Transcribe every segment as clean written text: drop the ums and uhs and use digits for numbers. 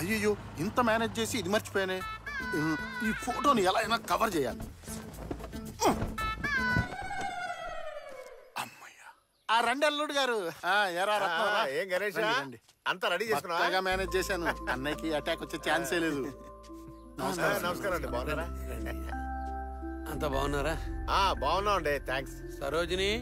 అయ్యో ఇంత మేనేజ్ చేసి ఇది మర్చిపోయానే. ఈ ఫోటోని ఎలా అయినా కవర్ చేయాలి. అమ్మయ్యా. ఆ రండి అల్లుడు గారు. ఏం గణేష్ అంతా రెడీ చేసుకున్నా మేనేజ్ చేశాను. అన్నయ్యకి అటాక్ వచ్చే ఛాన్సే లేదు. నమస్కారం అండి. బాగున్నారా? అంత బాగున్నారా? బాగున్నాం అండి. థ్యాంక్స్. సరోజిని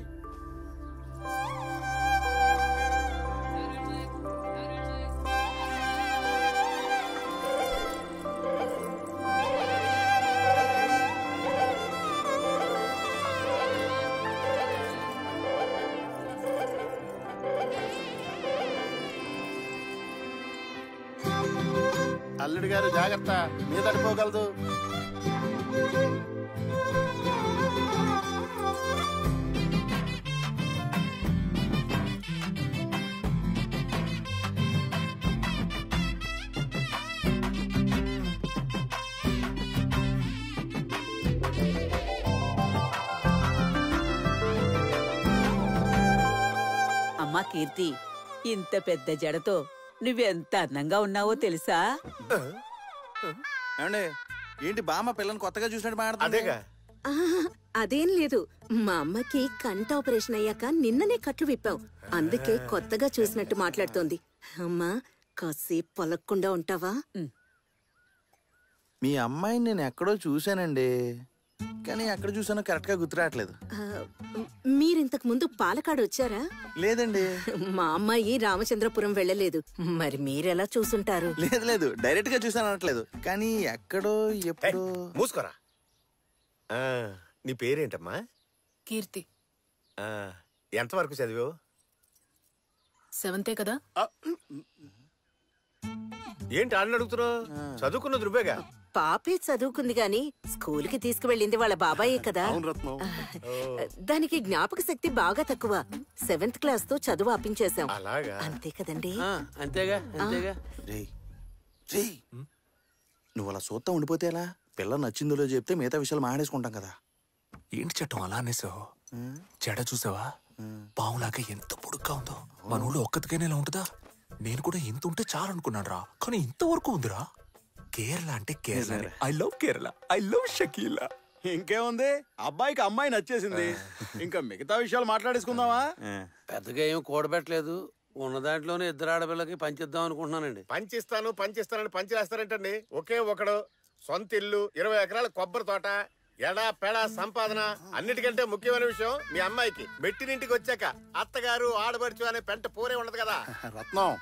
అల్లుడు గారు జాగ్రత్త, మీద పడిపోగలదు. అమ్మా కీర్తి, ఇంత పెద్ద జడతో నువ్వెంత అందంగా ఉన్నావో తెలుసా? ఏంటి బామ్మ పిల్లని కొత్తగా చూసినట్టు మాట్లాడుతుంది? అదేం లేదు, మా అమ్మకి కంట ఆపరేషన్ అయ్యాక నిన్ననే కట్లు విప్పాం, అందుకే కొత్తగా చూసినట్టు మాట్లాడుతోంది. అమ్మా కాసేపు పలక్కుండా ఉంటావా? మీ అమ్మాయిని నేను ఎక్కడో చూశానండి, కానీ ఎక్కడ చూసానో కరెక్ట్ గా గుర్తురావట్లేదు. మీరింతకు ముందు పాలకాడు వచ్చారా? లేదండి. మా అమ్మాయి రామచంద్రపురం వెళ్ళలేదు, మరి మీరెలా చూసుంటారు? లేదు డైరెక్ట్ గా చూసాను అనట్లేదు, కానీ ఎక్కడో ఎప్పుడు. మూసుకోరా. నీ పేరేంటమ్మా? కీర్తి. ఎంతవరకు చదివావు? 7th కదా. ఏంటి ఆడని అడుగుతున్నావు? చదువుకున్న దుర్బేగా. పాపే చదువుకుంది గాని స్కూల్ కి తీసుకువెళ్ళింది వాళ్ళ బాబాయే కదా. దానికి జ్ఞాపక శక్తి బాగా తక్కువ. 7th క్లాస్ తో చదువు ఆపించేశాం. అంతే కదండి? అంతేగా. నువ్వు అలా సూత్తా ఉండిపోతే ఎలా? పిల్ల నచ్చిందో చెప్తే మిగతా విషయాలు మాట్లాడేసుకుంటాం కదా. ఏంటి చట్టం అలా అనేసావు? చెడ చూసావా? పావులాగా ఎంత పొడుగ్గా ఉందో. మన ఊళ్ళో ఒక్కతికైనా ఇలా ఉంటుందా? నేను కూడా ఇంత ఉంటే చాలు అనుకున్నాను రా, కానీ ఇంతవరకు ఉందిరా. కేరళ అంటే Kerala. I love Kerala, I love Shakeela. ఇంకేముంది, అబ్బాయికి అమ్మాయి నచ్చేసింది, ఇంకా మిగతా విషయాలు మాట్లాడేసుకుందామా? పెద్దగా ఏం కూడబెట్టలేదు, ఉన్న దాంట్లోనే ఇద్దరు ఆడపిల్లకి పంచిద్దాం అనుకుంటున్నానండి. పంచిస్తానని పంచేస్తారంటండి. ఒకే ఒకడు, సొంత ఇల్లు, 20 ఎకరాల కొబ్బరి తోట, ఎడా పెడా సంపాదన. అన్నిటికంటే ముఖ్యమైన విషయం మీ అమ్మాయికి మెట్టినింటికి వచ్చాక అత్తగారు ఆడబడుచు అనే పెంట పోరే ఉండదు కదా. రత్నం,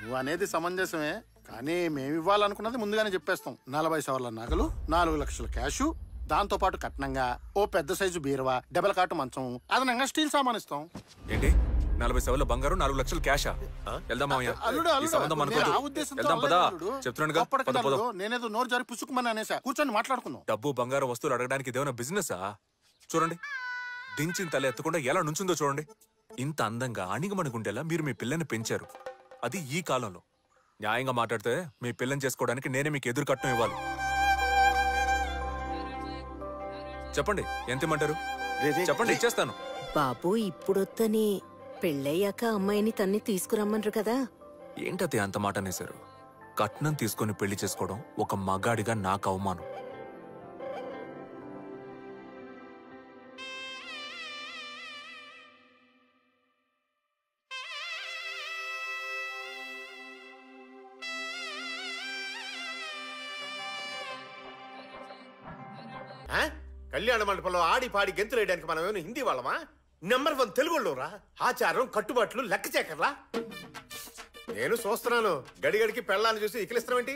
నువ్వు అనేది సమంజసమే, కానీ మేము ఇవ్వాలనుకున్నది ముందుగానే చెప్పేస్తాం. 40 సవర్ల నగలు, 4 లక్షల క్యాషు, దాంతో పాటు కట్నంగా ఓ పెద్ద సైజు బీరువా, డబల్ కాటు మంచం, అదనంగా స్టీల్ సామాన్ ఇస్తాం. ఏంటి 40 సవర్ల బంగారం, 4 లక్షల క్యాషా? వెళ్దాం మామయ్య. నేనేదో నోరు జారి పుసుకుమని అనేసా. కూర్చొని మాట్లాడుకుందాం. డబ్బు బంగారం వస్తువులు అడగడానికి ఇదేమైనా బిజినెసా? చూడండి, దించిన తల ఎత్తకుండా ఎలా నుంచుందో చూడండి. ఇంత అందంగా అణిగమణిగుండేలా మీరు మీ పిల్లని పెంచారు, అది ఈ కాలంలో. న్యాయంగా మాట్లాడితే మీ పిల్లని చేసుకోవడానికి నేనే మీకు ఎదురు కట్నం ఇవ్వాలి. చెప్పండి, ఎంత ఇమ్మంటారు? చెప్పండి, ఇచ్చేస్తాను. బాబు ఇప్పుడొత్తని, పెళ్ళయ్యాక అమ్మాయిని తన్ని తీసుకురమ్మన్రు కదా. ఏంటది అంత మాట అనేశారు? కట్నం తీసుకొని పెళ్లి చేసుకోవడం ఒక మగాడిగా నాకు అవమానం. కళ్యాణ మండపంలో ఆడి పాడి గెంతులు వేయడానికి మనం ఏమైనా హిందీ వాళ్ళమా? నెంబర్ 1 తెలుగులోరా. ఆచారం కట్టుబాట్లు లెక్క చేకర్లా. నేను చూస్తున్నాను, గడిగడికి పెళ్ళాన్ని చూసి ఇకిలిస్తాం ఏంటి?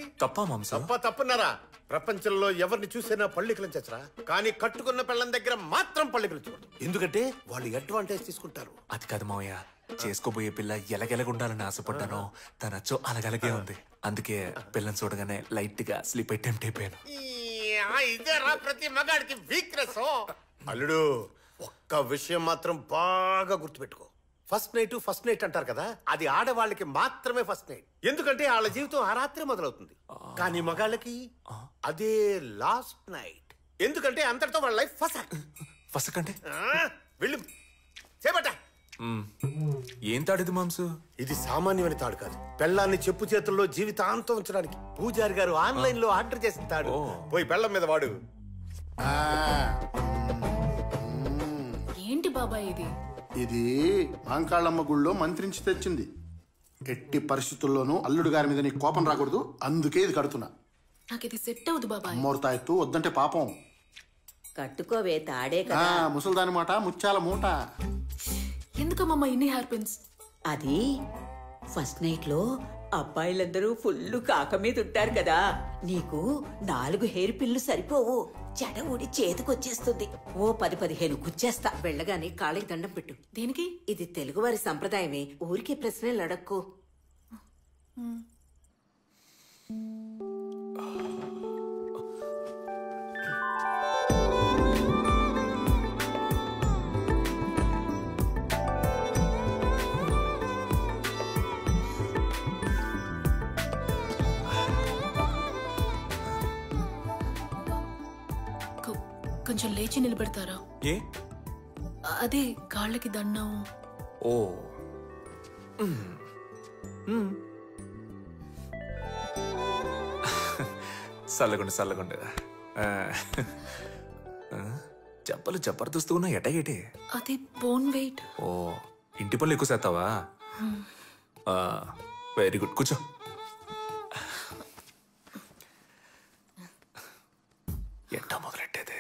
తప్పున్నారా? ప్రపంచంలో ఎవరిని చూసినా పళ్ళికలించరా, కానీ కట్టుకున్న పెళ్ళం దగ్గర మాత్రం పళ్ళికలించకూడదు. ఎందుకంటే వాళ్ళు అడ్వాంటేజ్ తీసుకుంటారు. అది కాదు మావయ్య, చేసుకోబోయే పిల్ల ఎలగెలగుండాలని ఆశపడ్డాను, తనచ్చో అలగలగే ఉంది. అందుకే పిల్లని చూడగానే లైట్ గా స్లీప్ అటెంప్ట్ అయిపోయాను. ఇదేరా ప్రతి మగాడికి వీక్నెస్. అల్లుడు, ఒక్క విషయం మాత్రం బాగా గుర్తుపెట్టుకో. ఫస్ట్ నైట్ అంటారు కదా, అది ఆడవాళ్ళకి మాత్రమే ఫస్ట్ నైట్. ఎందుకంటే వాళ్ళ జీవితం ఆ రాత్రి మొదలవుతుంది. కానీ మగాళ్ళకి అదే లాస్ట్ నైట్. ఎందుకంటే అంతటితో వాళ్ళ లైఫ్ ఫస్ట్. ఫస్ట్ అంటే వెళ్ళు చేపట్ట. ఏం తాడిది మాంసు? ఇది సామాన్యమైన తాడు కాదు. పెళ్ళాన్ని చెప్పు చేతుల్లో జీవితాంతం ఉంచడానికి పూజారి గారు ఆన్లైన్ లో ఆర్డర్ చేసిన తాడు. పోయి పెళ్ళం మీద వాడు. ఏంటి బాబాయ్ ఇది? ఇది మాంకాళమ్మ గుళ్ళో మంత్రించి తెచ్చింది. ఎట్టి పరిస్థితుల్లోనూ అల్లుడు గారి మీద నీకు కోపం రాకూడదు, అందుకే ఇది కడుతున్నా. నాకు ఇది సెట్ అవుదు బాబాయ్. అమ్మోరుతాయత్తు వద్దంటే పాపం. కట్టుకోవే తాడే కదా. ముసల్దాని మాట ముత్యాల మూట. ఎందుకమ్మా ఇన్ని హెయిర్ పిన్స్? అది ఫస్ట్ నైట్ లో అబ్బాయిలందరూ ఫుల్ కాక మీద ఉంటారు కదా, నీకు 4 హెయిర్ పిన్లు సరిపోవు. జడ ఊడి చేతికొచ్చేస్తుంది. ఓ 10-15 కుచ్చేస్తా. వెళ్ళగానే కాళ్ళకి దండం పెట్టు. దేనికి? ఇది తెలుగువారి సంప్రదాయమే. ఊరికే ప్రశ్నలు అడక్కు. కొంచెం లేచి నిలబెడతారా? ఏ? అదే కాళ్ళకి దండం. ఓ చల్లగుండు. చెప్పలు జబర్దస్తు ఉన్నా ఎటగేటే. అది బోన్ వెయిట్. ఓ ఇంటి పనులు ఎక్కువ చేస్తావా? వెరీ గుడ్, కూర్చో. ఎట్టా మొదలెట్టేది?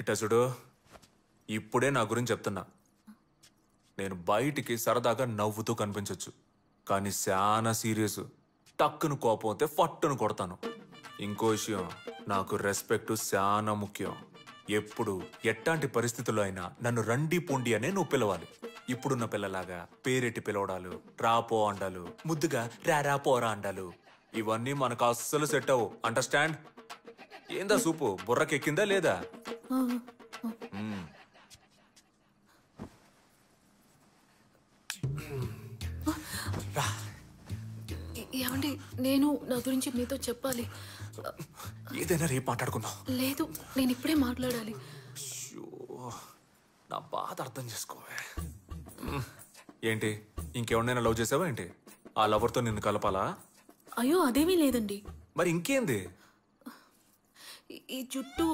ఇట్టా చూడు, ఇప్పుడే నా గురించి చెప్తున్నా. నేను బయటికి సరదాగా నవ్వుతూ కనిపించవచ్చు, కానీ చాలా సీరియస్. టక్కును కోపం అయితే ఫట్టును కొడతాను. ఇంకో విషయం, నాకు రెస్పెక్ట్ చాలా ముఖ్యం. ఎప్పుడు ఎట్లాంటి పరిస్థితుల్లో అయినా నన్ను రండి పొండి అనే నువ్వు పిలవాలి. ఇప్పుడున్న పిల్లలాగా పేరెట్టి పిలవడాలు, రాపో అండాలు, ముద్దుగా రారా పోరా అండాలు, ఇవన్నీ మనకు అస్సలు సెట్ అవ్వు. అండర్స్టాండ్? ఏందా సూపు బుర్రకెక్కిందా లేదా? ఏమండి, నేను నా గురించి మీతో చెప్పాలి. ఏదైనా రేపు మాట్లాడుకుందాం. లేదు, నేను ఇప్పుడే మాట్లాడాలి. నా బాధ అర్థం చేసుకోవే. ఏంటి, ఇంకెవరినైనా లవ్ చేసావా ఏంటి? ఆ లవర్తో నిన్ను కలపాలా? అయ్యో అదేమీ లేదండి. మరి ఇంకేంది? ఈ జుట్టు.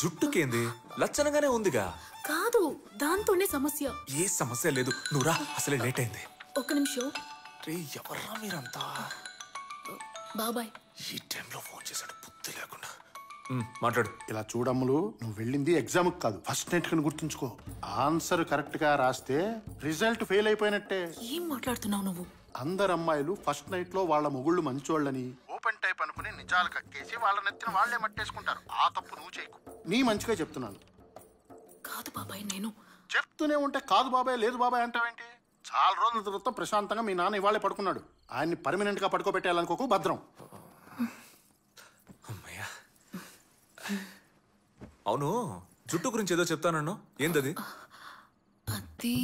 జుట్టుకేంది? లచ్చనగానే ఉందిగా. కాదు, దాంతోనే సమస్య. ఏ సమస్య లేదు, నువ్వురా, అసలే లేట్ అయింది. ఒక్క నిమిషం. రే ఎవర్రా మీరంతా? బాబాయ్ ఈ టైంలో ఫోన్ చేశాడు, బుద్ధి లేకుండా. మాట్లాడు. ఇలా చూడమ్ములు, నువ్వు వెళ్ళింది ఎగ్జామ్ కాదు, ఫస్ట్ నైట్ కని గుర్తుంచుకో. ఆన్సర్ కరెక్ట్ గా రాస్తే రిజల్ట్ ఫెయిల్ అయిపోయినట్టే. ఏం మాట్లాడుతున్నావు నువ్వు? అందరు అమ్మాయిలు ఫస్ట్ నైట్ లో వాళ్ళ మొగుళ్ళు మంచోళ్ళని ఓపెన్ టైప్ అనుకుని నిజాలు కక్కేసి వాళ్ళ నెత్తిన వాళ్లే మట్టేసుకుంటారు. ఆ తప్పు నువ్వు చేయకు. నీ మంచిగా చెప్తున్నాను. కాదు బాబాయ్, నేను చెప్తూనే ఉంటే కాదు బాబాయ్ లేదు బాబాయ్ అంటావేంటి? చాలా రోజుల తర్వాత ప్రశాంతంగా మీ నాన్న ఇవాళే పడుకున్నాడు. ఆయన్ని పర్మనెంట్ గా పడుకోబెట్టాలనుకోకు, భద్రం. అమ్మయ్యా. అవును, జుట్టు గురించి ఏదో చెప్తానన్ను, ఏందది? అది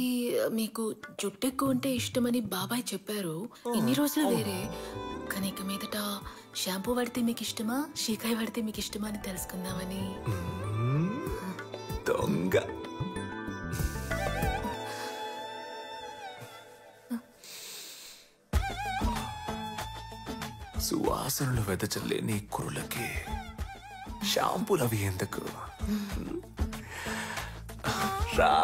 మీకు జుట్టు ఎక్కువ ఉంటే ఇష్టమని బాబాయ్ చెప్పారు. ఇన్ని రోజులు వేరే, కానీ ఇక మీదట షాంపూ వాడితే మీకు ఇష్టమా, షీకాయ వాడితే మీకు ఇష్టమా అని తెలుసుకుందామని. దొంగ. సువాసనలు వెదజల్లే నీ కురులకి షాంపూలు అవి ఎందుకు? రా.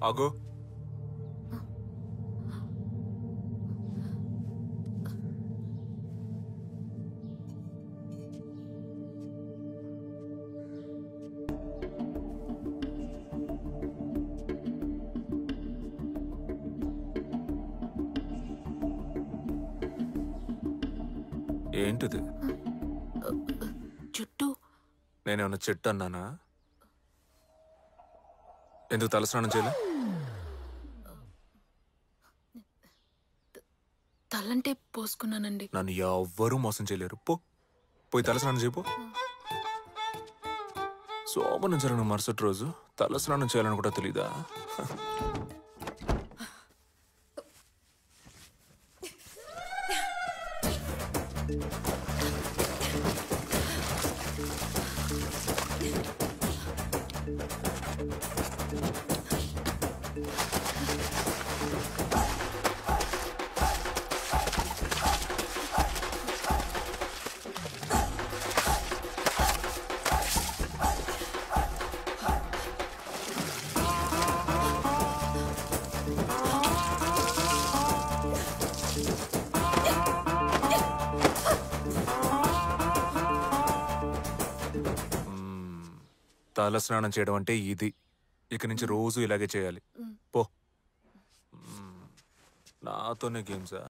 ఆగో. ఏంటిది? జుట్టు. నేనేమన్నా చెట్టు అన్నానా? ఎందుకు తలస్నానం చేయలే? తలంటే పోసుకున్నానండి. నన్ను ఎవ్వరూ మోసం చేయలేరు. పోయి తలస్నానం చేయపో. శోభనం జరిగిన మరుసటి రోజు తలస్నానం చేయాలని కూడా తెలీదా? తల స్నానం చేయడం అంటే ఇది. ఇక నుంచి రోజు ఇలాగే చేయాలి. పో. నాతోనే గేమ్సా?